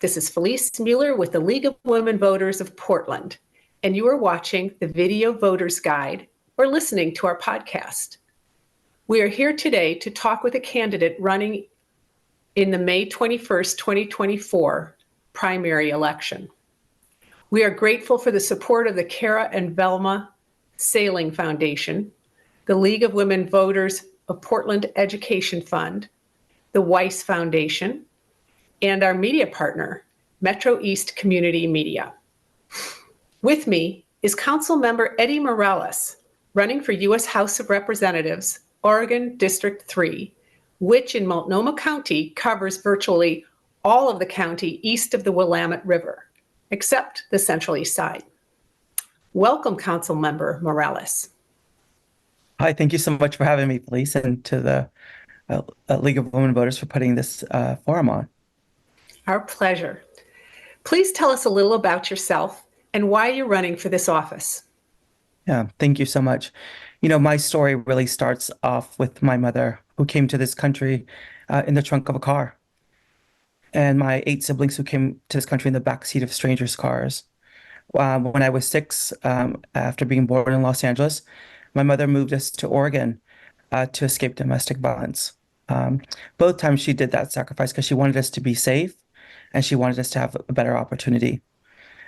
This is Felice Mueller with the League of Women Voters of Portland, and you are watching the Video Voters Guide or listening to our podcast. We are here today to talk with a candidate running in the May 21st, 2024 primary election. We are grateful for the support of the Cara and Velma Sailing Foundation, the League of Women Voters of Portland Education Fund, the Weiss Foundation, and our media partner, Metro East Community Media. With me is Council Member Eddy Morales, running for U.S. House of Representatives, Oregon District 3, which in Multnomah County covers virtually all of the county east of the Willamette River, except the Central East Side. Welcome, Council Member Morales. Hi, thank you so much for having me, Felice, and to the League of Women Voters for putting this forum on. Our pleasure. Please tell us a little about yourself and why you're running for this office. Yeah, thank you so much. You know, my story really starts off with my mother, who came to this country in the trunk of a car, and my 8 siblings who came to this country in the backseat of strangers' cars. When I was 6, after being born in Los Angeles, my mother moved us to Oregon to escape domestic violence. Both times she did that sacrifice because she wanted us to be safe and she wanted us to have a better opportunity.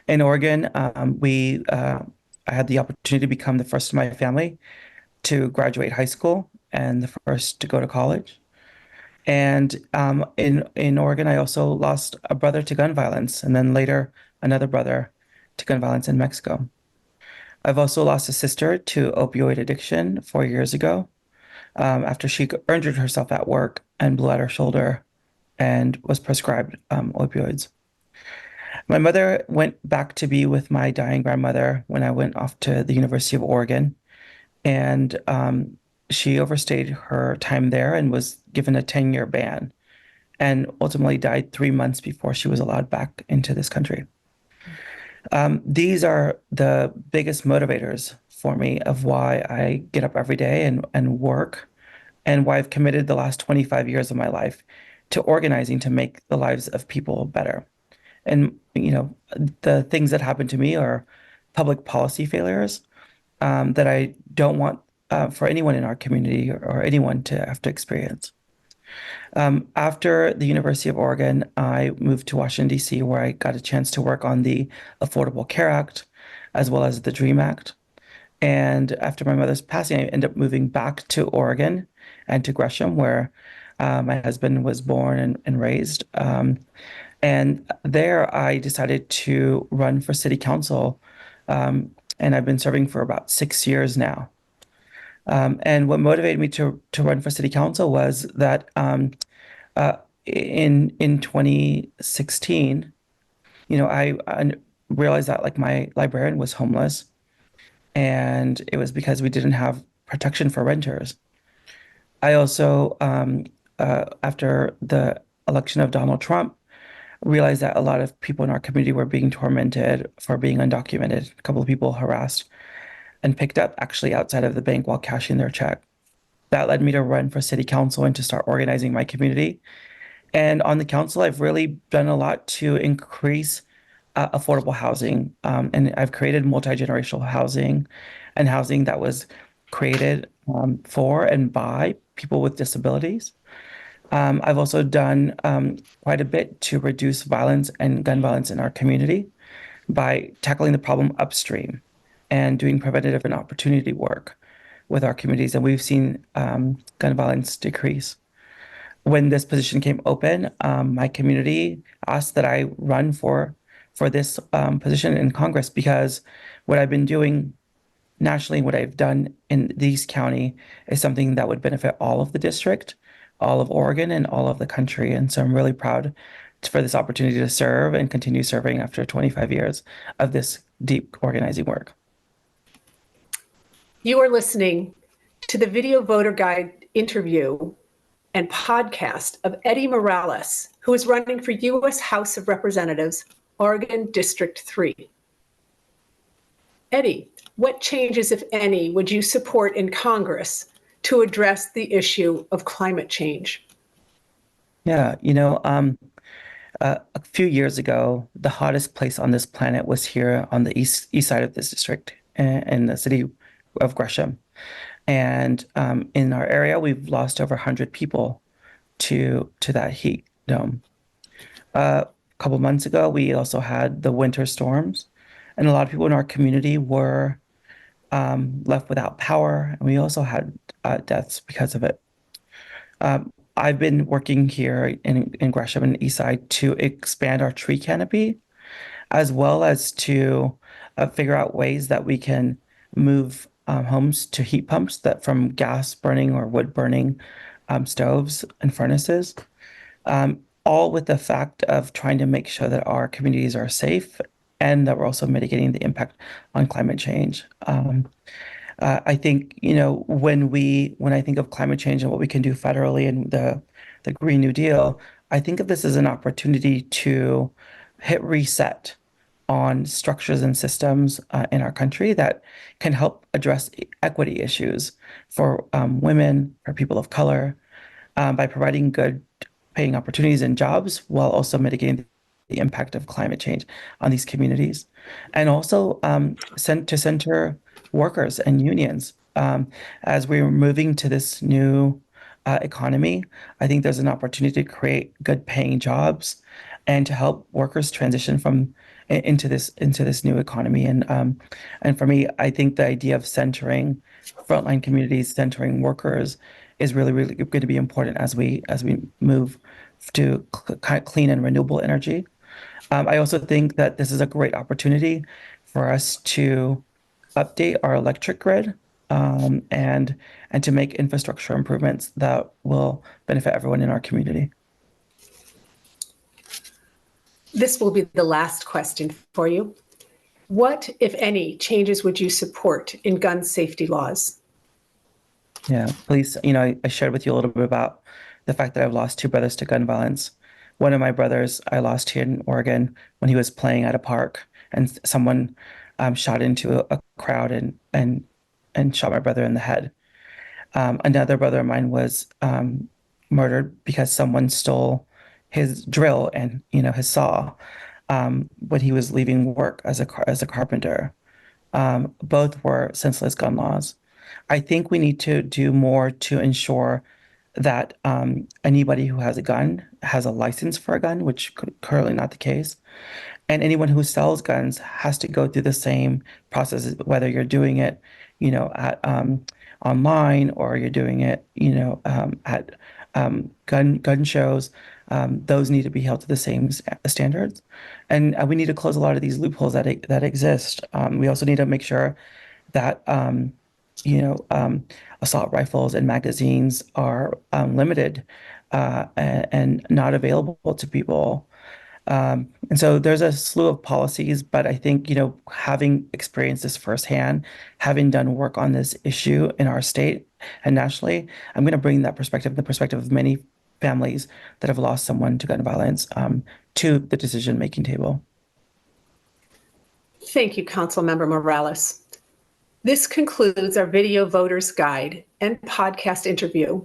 In Oregon, I had the opportunity to become the first in my family to graduate high school and the first to go to college. And in Oregon, I also lost a brother to gun violence, and then later another brother to gun violence in Mexico. I've also lost a sister to opioid addiction 4 years ago, after she injured herself at work and blew out her shoulder and was prescribed opioids. My mother went back to be with my dying grandmother when I went off to the University of Oregon, and she overstayed her time there and was given a 10-year ban and ultimately died 3 months before she was allowed back into this country. These are the biggest motivators for me of why I get up every day and work, and why I've committed the last 25 years of my life to organizing to make the lives of people better. And, you know, the things that happen to me are public policy failures that I don't want for anyone in our community or anyone to have to experience. After the University of Oregon, I moved to Washington, D.C., where I got a chance to work on the Affordable Care Act, as well as the DREAM Act. And after my mother's passing, I ended up moving back to Oregon and to Gresham, where my husband was born and raised. And there I decided to run for city council, and I've been serving for about 6 years now. And what motivated me to run for city council was that in 2016, you know, I realized that like my librarian was homeless, and it was because we didn't have protection for renters. I also, after the election of Donald Trump, realized that a lot of people in our community were being tormented for being undocumented. A couple of people harassed and picked up actually outside of the bank while cashing their check. That led me to run for city council and to start organizing my community. And on the council, I've really done a lot to increase affordable housing. And I've created multi-generational housing and housing that was created for and by people with disabilities. I've also done quite a bit to reduce violence and gun violence in our community by tackling the problem upstream and doing preventative and opportunity work with our communities. And we've seen gun violence decrease. When this position came open, my community asked that I run for this position in Congress, because what I've been doing nationally, what I've done in East County, is something that would benefit all of the district, all of Oregon, and all of the country. And so I'm really proud for this opportunity to serve and continue serving after 25 years of this deep organizing work. You are listening to the Video Voter Guide interview and podcast of Eddy Morales, who is running for U.S. House of Representatives, Oregon District 3. Eddy, what changes, if any, would you support in Congress to address the issue of climate change? Yeah, you know, a few years ago, the hottest place on this planet was here on the east side of this district in the city of Gresham. And in our area, we've lost over 100 people to that heat dome. A couple months ago, we also had the winter storms, and a lot of people in our community were left without power, and we also had deaths because of it. I've been working here in Gresham and Eastside to expand our tree canopy, as well as to figure out ways that we can move homes to heat pumps that from gas burning or wood burning stoves and furnaces, all with the fact of trying to make sure that our communities are safe and that we're also mitigating the impact on climate change. I think, when I think of climate change and what we can do federally and the Green New Deal, I think of this as an opportunity to hit reset on structures and systems in our country that can help address equity issues for women, for people of color, by providing good paying opportunities and jobs while also mitigating the impact of climate change on these communities. And also to center workers and unions. As we're moving to this new economy, I think there's an opportunity to create good paying jobs and to help workers transition into this new economy. And for me, I think the idea of centering frontline communities, centering workers, is really, really going to be important as we move to clean and renewable energy. I also think that this is a great opportunity for us to update our electric grid, and to make infrastructure improvements that will benefit everyone in our community. This will be the last question for you. What, if any, changes would you support in gun safety laws? Yeah, please. I shared with you a little bit about the fact that I've lost two brothers to gun violence. One of my brothers I lost here in Oregon when he was playing at a park, and someone shot into a crowd and shot my brother in the head. Another brother of mine was murdered because someone stole his drill and his saw when he was leaving work as a carpenter. Both were senseless gun laws. I think we need to do more to ensure that anybody who has a gun has a license for a gun, which currently not the case. And anyone who sells guns has to go through the same process, whether you're doing it, at online, or you're doing it, at gun shows. Those need to be held to the same standards, and we need to close a lot of these loopholes that exist. We also need to make sure that assault rifles and magazines are limited and not available to people. And so there's a slew of policies, but I think, having experienced this firsthand, having done work on this issue in our state and nationally, I'm going to bring that perspective, the perspective of many families that have lost someone to gun violence, to the decision-making table. Thank you, Councilmember Morales. This concludes our video voters guide and podcast interview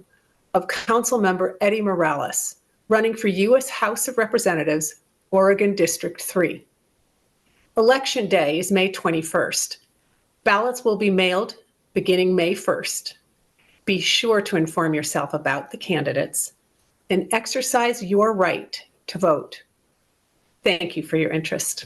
of Councilmember Eddy Morales, running for U.S. House of Representatives, Oregon District 3. Election Day is May 21st. Ballots will be mailed beginning May 1st. Be sure to inform yourself about the candidates and exercise your right to vote. Thank you for your interest.